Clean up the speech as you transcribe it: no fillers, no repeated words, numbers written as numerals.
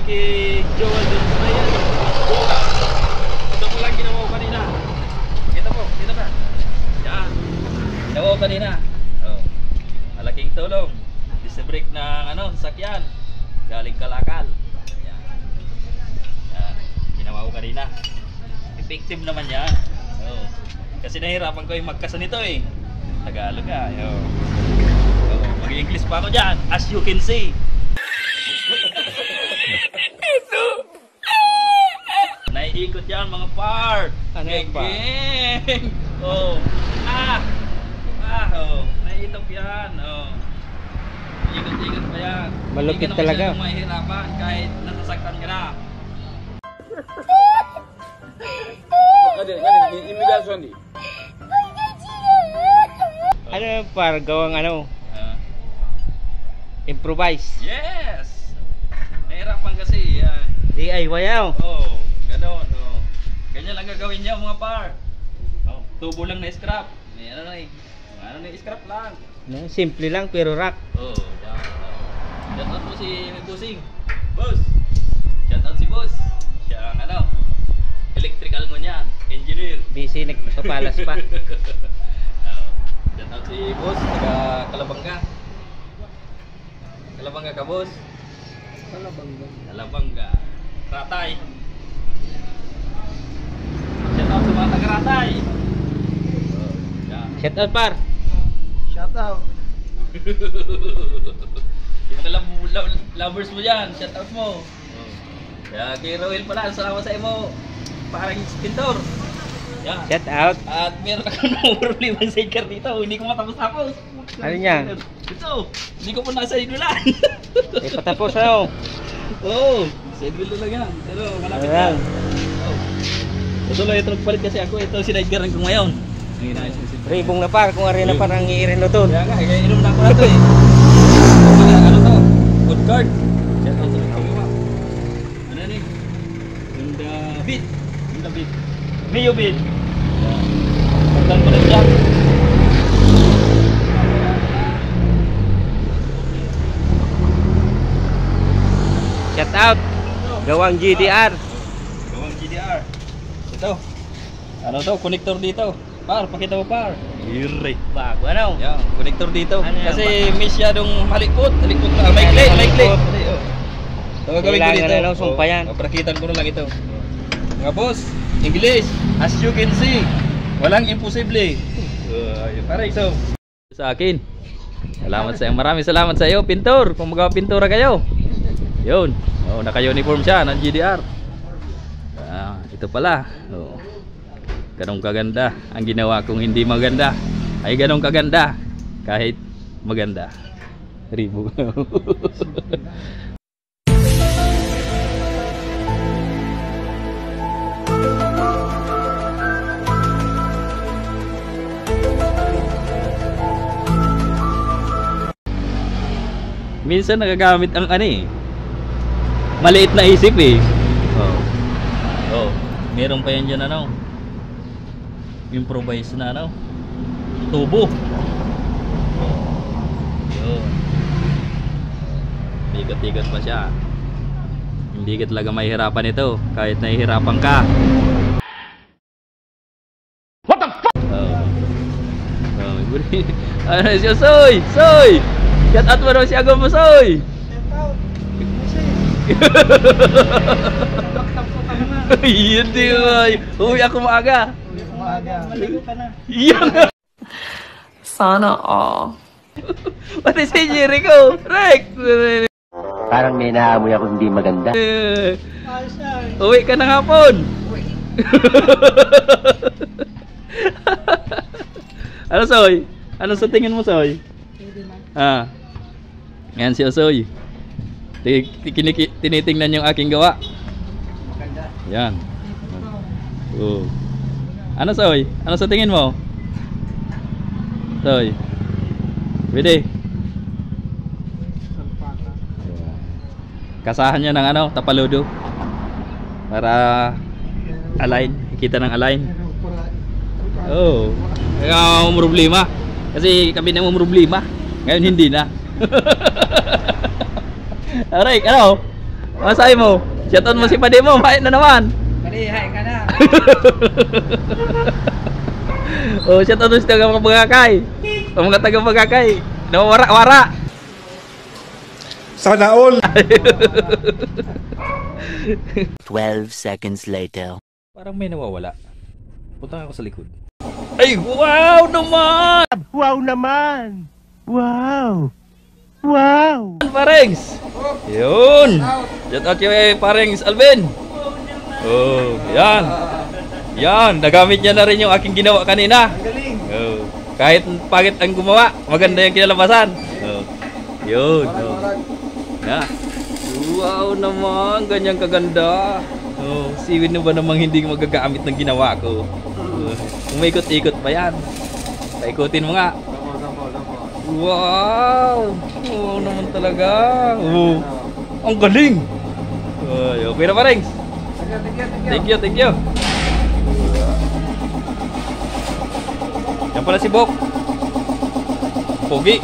kay Joel dun sa yan. Ito ko lang ginawa ko kanina. Kita ba? Yan. Ginawa ko kanina. Oh. Malaking tulong. Disc brake ng sasakyan. Galing Kalakal. Yan. Yan. Ginawa ko kanina. Effective naman yan. Oh. Kasi nahirapan ko yung magkasa nito eh. Tagalog ka. Oh. Mag-English pa ako dyan. As you can see. Naiikot yan mga par. Ano yung par? Oh. Oh. Naiitop yan. Oh. Ikot-ikot pa yan. Malupit talaga. Hindi ka naman mahihirapan kahit nasasaktan ka na. Ano yung par? Gawang improvise. Yes! Nahirapan kasi. DIY yaw. Oh, ganon. Oh. Ganyan lang gagawin niyo mga par. Oh, tubo lang na scrap. May scrap lang. No, simple lang pero rock. Oh, yan. Shout out po si Bossing. Boss. Shout out si Boss. Siya ang electrical mo niyan, engineer. Busy nagpapalas pa. Shout out si Boss, taga Kalabanga. Kalabanga ka, Boss? Kalabanga. Ratay. Shout out sa mga taga Ratay. Shout out par. Shout out. Yung mga lovers mo dyan, shout out mo. Kaya kay Roel pala, salamat sa imo. Parang pintor. Yan. Shout out. At meron ako ng problema sa sticker dito. Hindi ko matapos-tapos. Ano niya? Ito. Hindi ko pa nasa inulan. Patapos ano? Oo. Sa inulan lang yan. Pero malapit yan. Ito lang ito nagpalit kasi ako. Ito sinaigaran ko ngayon. Ribong na par. Kung ari na par ang iirin na to. Kaya nga. Kaya inom na ako na ito eh. Ano to? Good card. Shout out sa mga kagawa. Ano ni? Ganda beat. Ganda beat. Mio beat. Pagdan mo na dyan. Shout out. Gawang GDR. Gawang GDR. Ito. Ano to? Connector dito. Par, pakita mo par. Ire. Bago ano? Yan, connector dito. Ano yan, kasi masyadong malikot. Malikot lang. Maikli. Ito gagawin ko dito. Kailangan na sumpa yan. Paprakitan ko na lang ito. Mga boss, English. As you can see, walang imposible. Para ito. Sa akin. Salamat sa iyo. Maraming salamat sa iyo, pintor. Kung magawa pintura kayo. Yun. Oh, naka-uniform siya ng GDR. Ito pala. Oh. Ganong kaganda. Ang ginawa kong hindi maganda ay ganong kaganda kahit maganda. Ribo. Minsan nagagamit ang maliit na isip eh. Oh. Meron pa yan dyan improvise na tubo. Yun. Bigat-bigat pa siya. Hindi ka talaga mahihirapan ito kahit nahihirapan ka. What the fuck? Ano siya, Soy? Shout out mo daw si Agam mo, Soy. Hindi ay. Uwi ako maaga. Maligo ka na. Yan. Sana all. Pati si Jericho. Rex. Parang may naamoy ako hindi maganda. Uwi ka na hapon. Ano, Soy? Ano sa tingin mo, Soy? Yan si Osoy. Tinitingnan yung aking gawa. Yan. Oh. Ano, Soy? Ano sa tingin mo? Soy. Pwede. Kasahan niya ng tapaludo. Para align. Kita ng align. Oh. Kaya mo problema. Kasi kami na mo problema. Ngayon hindi na. Alright, ano? Masay mo. Shoutout mo si pade mo. Mahit na naman. Malihay ka na. Oh, shoutout mo si taga-Bagakay. Ang mga taga-Bagakay. Nawawara-wara. Sana all. 12 seconds later. Parang may nawawala. Punta ako sa likod. Ay, wow naman! Wow naman. Wow. Wow. Parengs! Yun! Shout out kay Parengs Alvin! Oh, yan! Yan! Nagamit niya na rin yung aking ginawa kanina. Oh, kahit pangit ang gumawa, maganda yung kinalabasan. Oh, yun! Oh. Yeah. Wow naman! Ganyang kaganda! Oh, siwin na ba namang hindi magagamit ng ginawa ko? Umaikot-ikot pa yan. Paikutin mo nga. Wow! Wow naman talaga. Oh, ang galing. Ay, okay na pa, Rengs. Thank you, thank you. Yan pala si Bok. Pogi.